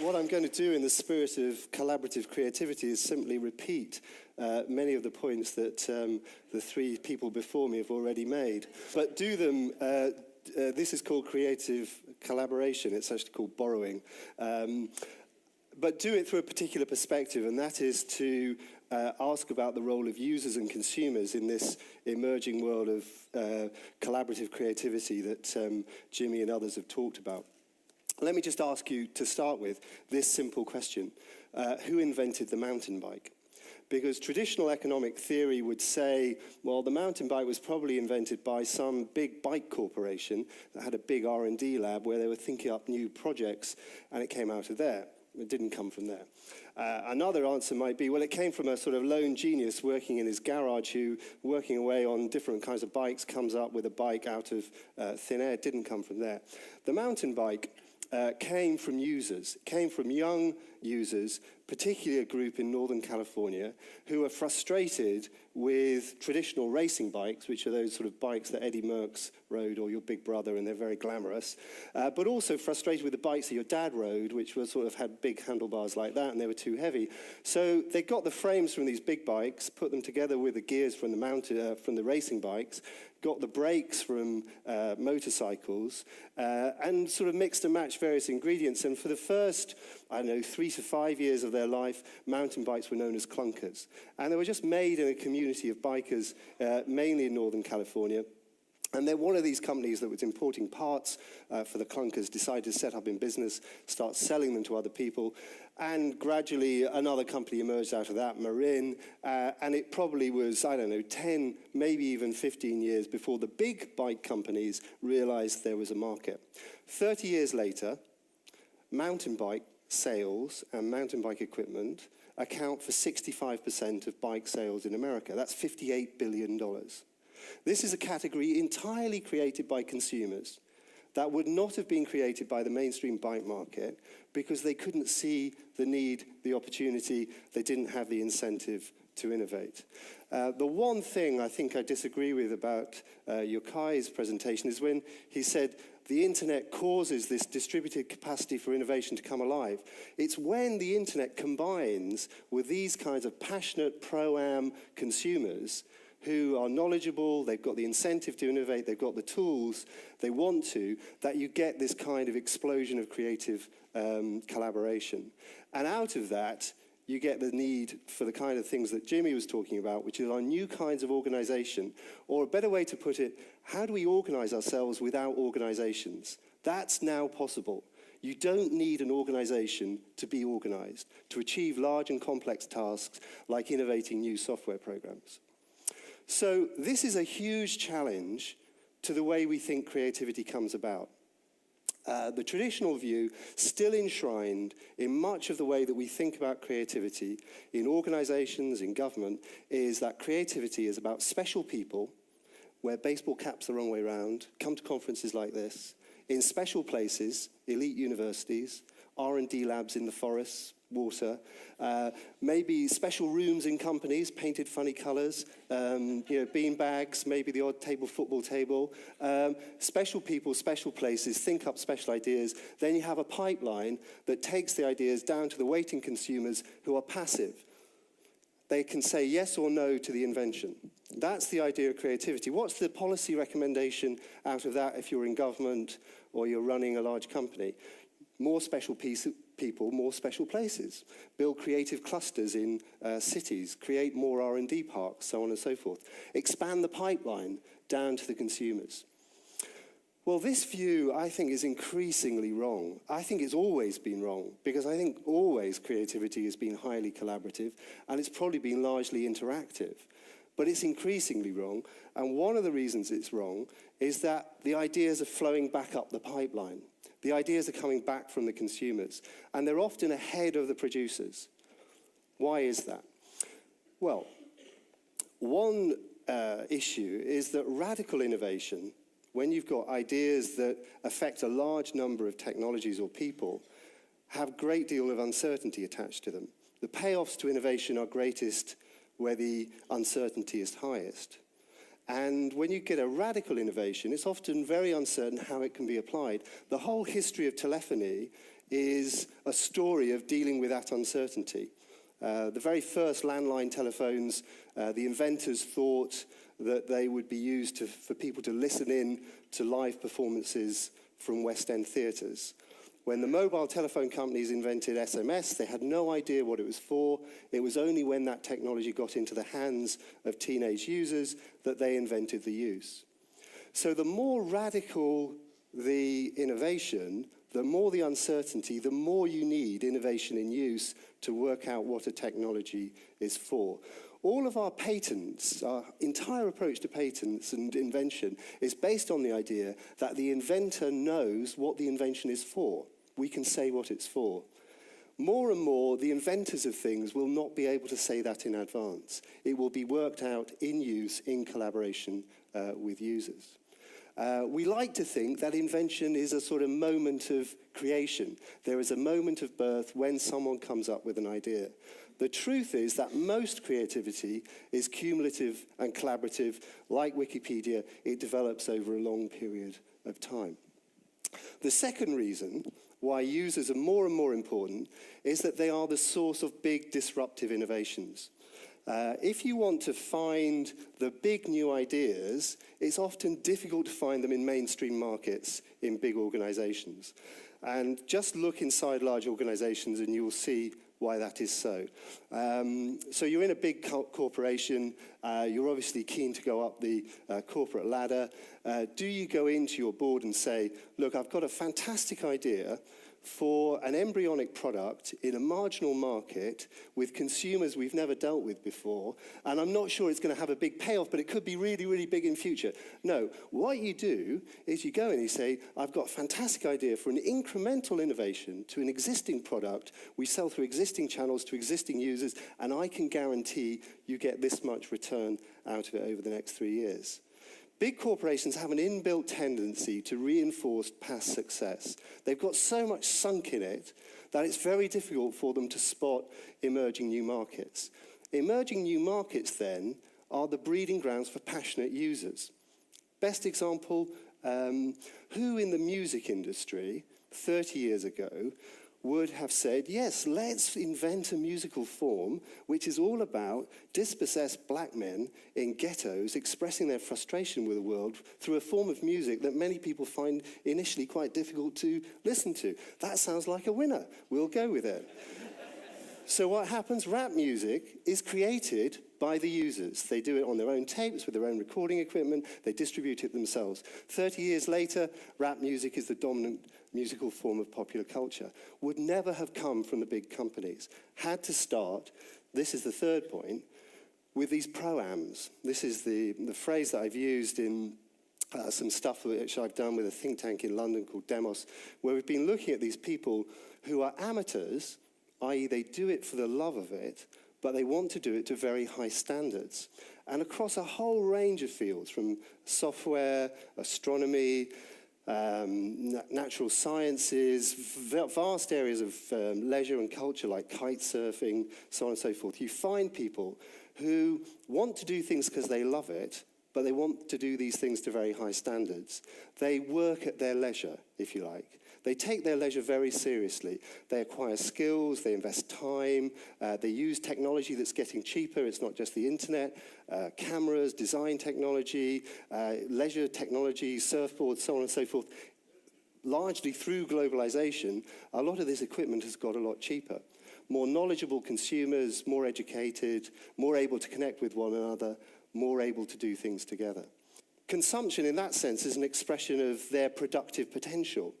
what I'm going to do in the spirit of collaborative creativity is simply repeat many of the points that the three people before me have already made. But do them, this is called creative collaboration, it's actually called borrowing. But do it through a particular perspective, and that is to ask about the role of users and consumers in this emerging world of collaborative creativity that Jimmy and others have talked about. Let me just ask you to start with this simple question. Who invented the mountain bike? Because traditional economic theory would say, well, the mountain bike was probably invented by some big bike corporation that had a big R&D lab where they were thinking up new projects, and it came out of there. It didn't come from there. Another answer might be, well, it came from a sort of lone genius working in his garage who, working away on different kinds of bikes, comes up with a bike out of thin air. It didn't come from there. The mountain bike came from users, came from young users, particularly a group in Northern California, who are frustrated with traditional racing bikes, which are those sort of bikes that Eddie Merckx rode, or your big brother, and they're very glamorous, but also frustrated with the bikes that your dad rode, which were sort of had big handlebars like that, and they were too heavy. So they got the frames from these big bikes, put them together with the gears from the racing bikes, got the brakes from motorcycles, and sort of mixed and matched various ingredients. And for the first, I don't know, 3 to 5 years of their life, mountain bikes were known as clunkers. And they were just made in a community of bikers, mainly in Northern California. And then one of these companies that was importing parts for the clunkers decided to set up in business, start selling them to other people. And gradually another company emerged out of that, Marin, and it probably was, I don't know, 10, maybe even 15 years before the big bike companies realized there was a market. 30 years later, mountain bike sales and mountain bike equipment account for 65% of bike sales in America. That's $58 billion. This is a category entirely created by consumers that would not have been created by the mainstream bike market because they couldn't see the need, the opportunity, they didn't have the incentive to innovate. The one thing I think I disagree with about Yokai's presentation is when he said the internet causes this distributed capacity for innovation to come alive. It's when the internet combines with these kinds of passionate pro-am consumers who are knowledgeable, they've got the incentive to innovate, they've got the tools, they want to, that you get this kind of explosion of creative collaboration. And out of that, you get the need for the kind of things that Jimmy was talking about, which is our new kinds of organization, or a better way to put it, how do we organize ourselves without organizations? That's now possible. You don't need an organization to be organized, to achieve large and complex tasks like innovating new software programs. So this is a huge challenge to the way we think creativity comes about. The traditional view, still enshrined in much of the way that we think about creativity in organizations, in government, is that creativity is about special people, wear baseball caps the wrong way around, come to conferences like this, in special places, elite universities, R&D labs in the forests, water, maybe special rooms in companies, painted funny colors, bean bags, maybe the odd football table, special people, special places, think up special ideas. Then you have a pipeline that takes the ideas down to the waiting consumers who are passive. They can say yes or no to the invention. That's the idea of creativity. What's the policy recommendation out of that if you're in government or you're running a large company? More special people, more special places. Build creative clusters in cities. Create more R&D parks, so on and so forth. Expand the pipeline down to the consumers. Well, this view, I think, is increasingly wrong. I think it's always been wrong, because I think always creativity has been highly collaborative, and it's probably been largely interactive. But it's increasingly wrong, and one of the reasons it's wrong is that the ideas are flowing back up the pipeline. The ideas are coming back from the consumers, and they're often ahead of the producers. Why is that? Well, one issue is that radical innovation, when you've got ideas that affect a large number of technologies or people, have a great deal of uncertainty attached to them. The payoffs to innovation are greatest where the uncertainty is highest. And when you get a radical innovation, it's often very uncertain how it can be applied. The whole history of telephony is a story of dealing with that uncertainty. The very first landline telephones, the inventors thought that they would be used for people to listen in to live performances from West End theatres. When the mobile telephone companies invented SMS, they had no idea what it was for. It was only when that technology got into the hands of teenage users that they invented the use. So the more radical the innovation, the more the uncertainty, the more you need innovation in use to work out what a technology is for. All of our patents, our entire approach to patents and invention is based on the idea that the inventor knows what the invention is for. We can say what it's for. More and more, the inventors of things will not be able to say that in advance. It will be worked out in use, in collaboration with users. We like to think that invention is a sort of moment of creation. There is a moment of birth when someone comes up with an idea. The truth is that most creativity is cumulative and collaborative. Like Wikipedia, it develops over a long period of time. The second reason why users are more and more important is that they are the source of big disruptive innovations. If you want to find the big new ideas, it's often difficult to find them in mainstream markets in big organizations. And just look inside large organizations and you will see why that is so. So you're in a big corporation, you're obviously keen to go up the corporate ladder. Do you go into your board and say, look, I've got a fantastic idea for an embryonic product in a marginal market with consumers we've never dealt with before, and I'm not sure it's going to have a big payoff, but it could be really, really big in future. No, what you do is you go and you say, I've got a fantastic idea for an incremental innovation to an existing product. We sell through existing channels to existing users, and I can guarantee you get this much return out of it over the next 3 years. Big corporations have an inbuilt tendency to reinforce past success. They've got so much sunk in it that it's very difficult for them to spot emerging new markets. Emerging new markets, then, are the breeding grounds for passionate users. Best example, who in the music industry 30 years ago would have said, yes, let's invent a musical form which is all about dispossessed black men in ghettos expressing their frustration with the world through a form of music that many people find initially quite difficult to listen to. That sounds like a winner. We'll go with it. So what happens? Rap music is created by the users. They do it on their own tapes with their own recording equipment. They distribute it themselves. 30 years later, rap music is the dominant musical form of popular culture. Would never have come from the big companies. Had to start, this is the third point, with these pro-ams. This is the phrase that I've used in some stuff which I've done with a think tank in London called Demos, where we've been looking at these people who are amateurs, i.e. they do it for the love of it, but they want to do it to very high standards. And across a whole range of fields, from software, astronomy, natural sciences, vast areas of leisure and culture like kite surfing, so on and so forth. You find people who want to do things because they love it, but they want to do these things to very high standards. They work at their leisure, if you like. They take their leisure very seriously. They acquire skills, they invest time, they use technology that's getting cheaper. It's not just the internet, cameras, design technology, leisure technology, surfboards, so on and so forth. Largely through globalization, a lot of this equipment has got a lot cheaper. More knowledgeable consumers, more educated, more able to connect with one another, more able to do things together. Consumption, in that sense, is an expression of their productive potential.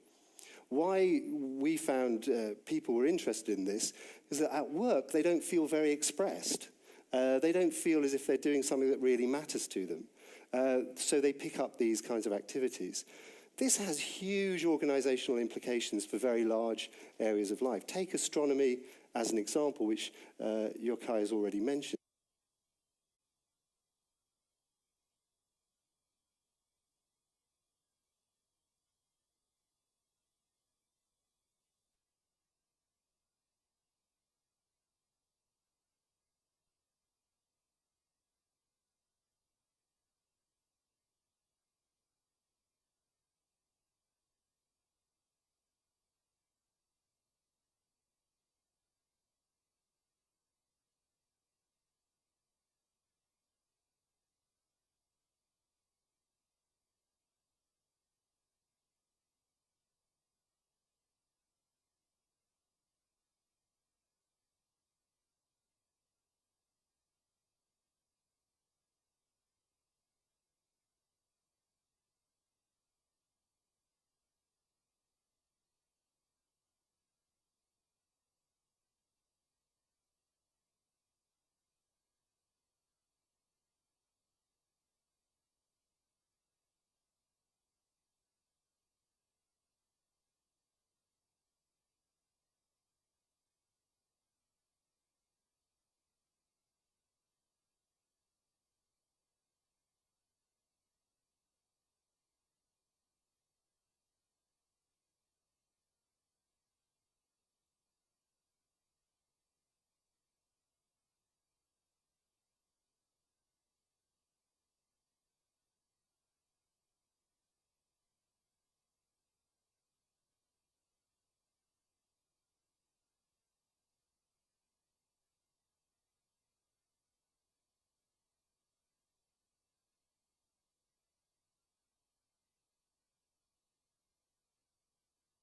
Why we found people were interested in this is that at work they don't feel very expressed. They don't feel as if they're doing something that really matters to them. So they pick up these kinds of activities. This has huge organizational implications for very large areas of life. Take astronomy as an example, which Yochai has already mentioned.